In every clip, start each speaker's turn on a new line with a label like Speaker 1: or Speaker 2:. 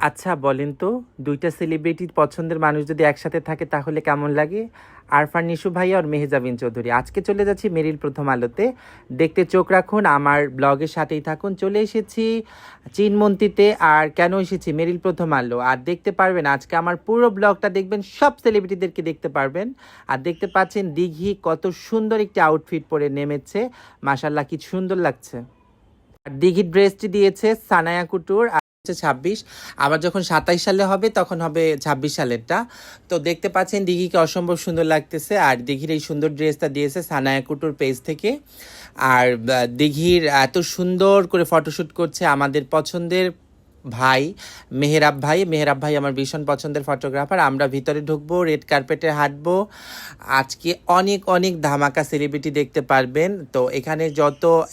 Speaker 1: আচ্ছা বলেন তো, দুইটা সেলিব্রিটির পছন্দের মানুষ যদি একসাথে থাকে তাহলে কেমন লাগে? আরফান নিশু ভাইয়া আর মেহজাবিন চৌধুরী। আজকে চলে যাচ্ছি মেরিল প্রথম আলোতে, দেখতে চোখ রাখুন, আমার ব্লগের সাথেই থাকুন। চলে এসেছি চিনমন্ত্রীতে। আর কেন এসেছি? মেরিল প্রথম আলো। আর দেখতে পারবেন আজকে আমার পুরো ব্লগটা দেখবেন, সব সেলিব্রিটিদেরকে দেখতে পারবেন। আর দেখতে পাচ্ছেন দিঘি কত সুন্দর একটি আউটফিট পরে নেমেছে, মাশাল্লাহ কি সুন্দর লাগছে। আর দিঘির ড্রেসটি দিয়েছে সানায়া কুটুর। 26, আবার যখন 27 সালে হবে তখন হবে 26 সালেরটা। তো দেখতে পাচ্ছেন দিঘিকে অসম্ভব সুন্দর লাগতেছে। আর দিঘির এই সুন্দর ড্রেসটা দিয়েছে সানায়া কুটুর পেজ থেকে। আর দিঘির এত সুন্দর করে ফটোশ্যুট করছে আমাদের পছন্দের ভাই মেহেরাব ভাই আমার ভীষণ পছন্দের ফটোগ্রাফার। আমরা ভিতরে ঢুকবো, রেড কার্পেটে হাঁটবো। আজকে অনেক অনেক ধামাকা সেলিব্রিটি দেখতে পারবেন। তো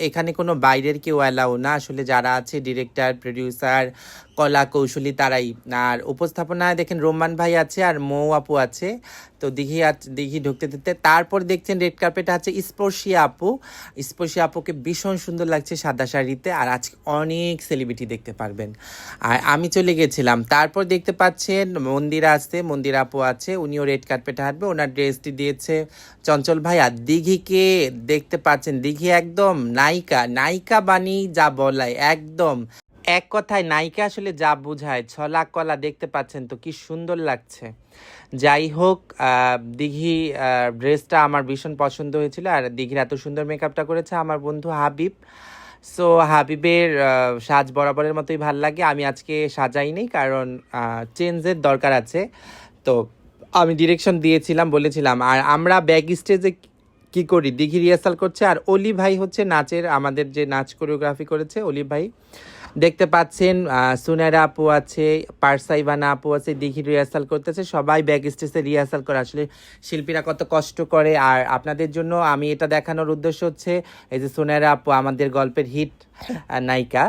Speaker 1: এখানে কোনো বাইরের কেউ অ্যালাউ না, আসলে যারা আছে ডিরেক্টর, প্রডিউসার, কলা কৌশলী তারাই। আর উপস্থাপনায় দেখেন রোমান ভাই আছে আর মৌ আপু আছে। তো দিঘি ঢুকতে দিতে তারপর দেখছেন রেড কার্পেটে আছে স্পর্শিয়া আপুকে ভীষণ সুন্দর লাগছে সাদা শাড়িতে। আর আজকে অনেক সেলিব্রিটি দেখতে পারবেন। আর আমি চলে গেছিলাম, তারপর দেখতে পাচ্ছেন মন্দিরা আপু আছে, উনিও রেড কার্পেটে হাঁটবে, ওনার ড্রেসটি দিয়েছে চঞ্চল ভাই। আর দিঘিকে দেখতে পাচ্ছেন, দিঘি একদম নায়িকা বানি যা বলায়, একদম এক কথায় নায়িকা আসলে যা বোঝায়, ছলা কলা দেখতে পাচ্ছেন তো কি সুন্দর লাগছে। যাই হোক, দিঘি ড্রেসটা আমার ভীষণ পছন্দ হয়েছিল। আর দিঘির এত সুন্দর মেকআপটা করেছে আমার বন্ধু হাবিব। সো হাবিবের সাজ বরাবরের মতোই ভাল লাগে। আমি আজকে সাজাইনি কারণ চেঞ্জের দরকার আছে। তো আমি ডিরেকশন দিয়েছিলাম, বলেছিলাম। আর আমরা ব্যাক স্টেজে কি করি, দিঘি রিহার্সাল করছে। আর অলি ভাই হচ্ছে নাচের, আমাদের যে নাচ কোরিওগ্রাফি করেছে অলি ভাই। দেখতে পাচ্ছেন সুনেরা আপু আছে, পারসা ইভানা আপু আছে, দিঘি রিহার্সাল করতেছে। সবাই ব্যাক স্টেজে রিহার্সাল করে, আসলে শিল্পীরা কত কষ্ট করে। আর আপনাদের জন্য আমি এটা দেখানোর উদ্দেশ্য হচ্ছে, এই যে সুনেরা আপু আমাদের গল্পের হিট নায়িকা,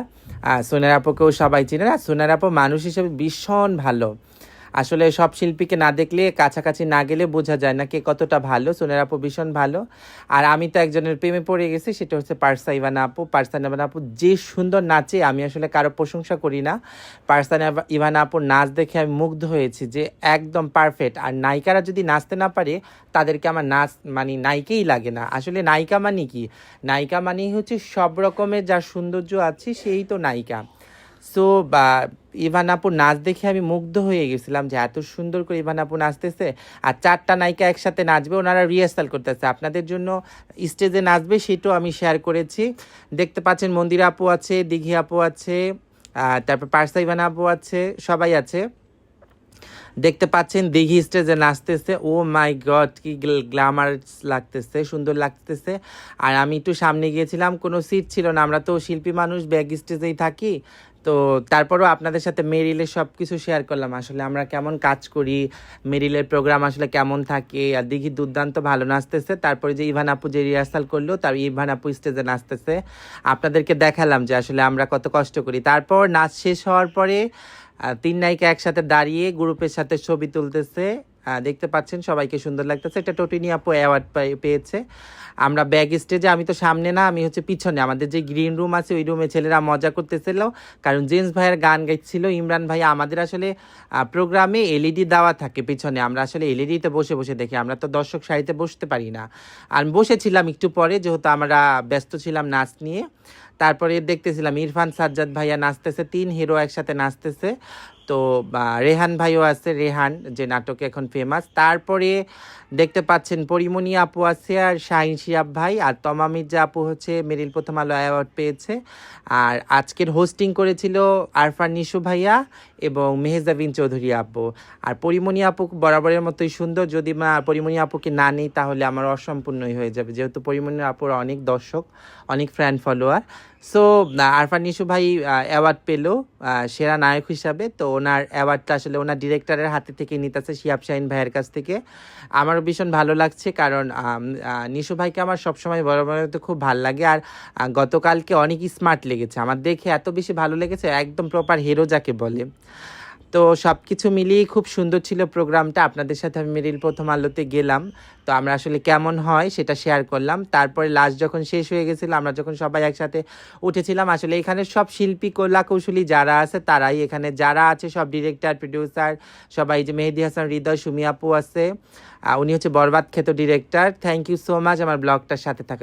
Speaker 1: সুনেরা আপুকেও সবাই চিনেন। আর সুনেরা আপু মানুষ হিসেবে ভীষণ ভালো। আসলে সব শিল্পীকে না দেখলে, কাছাকাছি না গেলে বোঝা যায় না কে কতটা ভালো। সোনের আপু ভীষণ ভালো। আর আমি তো একজনের প্রেমে পড়ে গেছি, সেটা হচ্ছে পারসা ইভানা আপু যে সুন্দর নাচে। আমি আসলে কারো প্রশংসা করি না, ইভানা আপুর নাচ দেখে আমি মুগ্ধ হয়েছি, যে একদম পারফেক্ট। আর নায়িকারা যদি নাচতে না পারে তাদেরকে আমার নাচ মানে নায়িকাই লাগে না। আসলে নায়িকা মানে কি? নায়িকা মানেই হচ্ছে সব রকমের যার সৌন্দর্য আছে সেই তো নায়িকা। সো ইভান আপুর নাচ দেখে আমি মুগ্ধ হয়ে গেছিলাম, যে এত সুন্দর করে ইভান আপু নাচতেছে। আর 4টা নায়িকা একসাথে নাচবে, ওনারা রিহার্সাল করতেছে, আপনাদের জন্য স্টেজে নাচবে, সেটাও আমি শেয়ার করেছি। দেখতে পাচ্ছেন মন্দিরা আপু আছে, দিঘি আপু আছে, তারপর পারসা ইভানা আপু আছে, সবাই আছে। দেখতে পাচ্ছেন দিঘি স্টেজে নাচতেছে। ও মাই গড, কি গ্ল্যামারাস লাগতেছে, সুন্দর লাগতেছে। আর আমি একটু সামনে গিয়েছিলাম, কোনো সিট ছিল না, আমরা তো শিল্পী মানুষ, ব্যাক স্টেজেই থাকি। তো তারপরও আপনাদের সাথে মেরিলের সব কিছু শেয়ার করলাম, আসলে আমরা কেমন কাজ করি, মেরিলের প্রোগ্রাম আসলে কেমন থাকে। আর দিঘি দুর্দান্ত ভালো নাচতেছে। তারপরে যে ইভান আপু যে রিহার্সাল করলো, তার ইভান আপু স্টেজে নাচতেছে, আপনাদেরকে দেখালাম যে আসলে আমরা কত কষ্ট করি। তারপর নাচ শেষ হওয়ার পরে 3 নায়িকা একসাথে দাঁড়িয়ে গ্রুপের সাথে ছবি তুলতেছে। দেখতে পাচ্ছেন সবাইকে সুন্দর লাগতেছে। এটা টোটিনি আপু অ্যাওয়ার্ড পেয়েছে। আমরা ব্যাক স্টেজে, আমি তো সামনে না, আমি হচ্ছে পিছনে, আমাদের যে গ্রিন রুম আছে ওই রুমে ছেলেরা মজা করতেছিল, কারণ জেমস ভাইয়ের গান গাইছিল, ইমরান ভাই। আমাদের আসলে প্রোগ্রামে এলইডি দেওয়া থাকে পিছনে, আমরা আসলে এলইডিতে বসে বসে দেখি, আমরা তো দর্শক সারিতে বসতে পারি না। আর বসেছিলাম একটু পরে, যেহেতু আমরা ব্যস্ত ছিলাম নাচ নিয়ে। তারপরে দেখতেছিলাম ইরফান সাজ্জাদ ভাইয়া নাচতেছে, 3 হিরো একসাথে নাচতেছে। তো রেহান ভাইও আছে, রেহান যে নাটকে এখন ফেমাস। তারপরে দেখতে পাচ্ছেন পরিমণি আপু আছে, আর শাহিন শিয়াব ভাই, আর তমা মির্জা আপু হচ্ছে মেরিল প্রথম আলো অ্যাওয়ার্ড পেয়েছে। আর আজকের হোস্টিং করেছিল আরফান নিশু ভাইয়া এবং মেহজাবিন চৌধুরী আপু। আর পরিমণি আপু বরাবরের মতোই সুন্দর, যদি পরিমণি আপুকে না নেই তাহলে আমার অসম্পূর্ণই হয়ে যাবে, যেহেতু পরিমণি আপুর অনেক দর্শক, অনেক fan follower. So Arfan Nishu ভাই অ্যাওয়ার্ড পেল সেরা নায়ক হিসাবে। তো ওনার অ্যাওয়ার্ডটা আসলে ওনার ডিরেক্টরের হাতে থেকে নিতেছে, শিহাব শাহিন ভাইয়ের কাছ থেকে। আমারও ভীষণ ভালো লাগছে, কারণ নিশু ভাইকে আমার সবসময় বরাবর খুব ভালো লাগে। আর গতকালকে অনেক স্মার্ট লেগেছে আমার, দেখে এত বেশি ভালো লেগেছে, একদম প্রপার হিরো যাকে বলে। তো সব কিছু মিলিয়ে খুব সুন্দর ছিল প্রোগ্রামটা। আপনাদের সাথে আমি মেরিল প্রথম আলোতে গেলাম, তো আমরা আসলে কেমন হয় সেটা শেয়ার করলাম। তারপরে লাস্ট যখন শেষ হয়ে গেছিল, আমরা যখন সবাই একসাথে উঠেছিলাম, আসলে এখানে সব শিল্পী কলা কৌশলী যারা আছে তারাই এখানে, যারা আছে সব ডিরেক্টর প্রডিউসার সবাই, যে মেহেদী হাসান হৃদয়, সুমি আপু আছে, উনি হচ্ছে বরবাদ খ্যাত director. Thank you so much আমার ব্লগটার সাথে থাকার।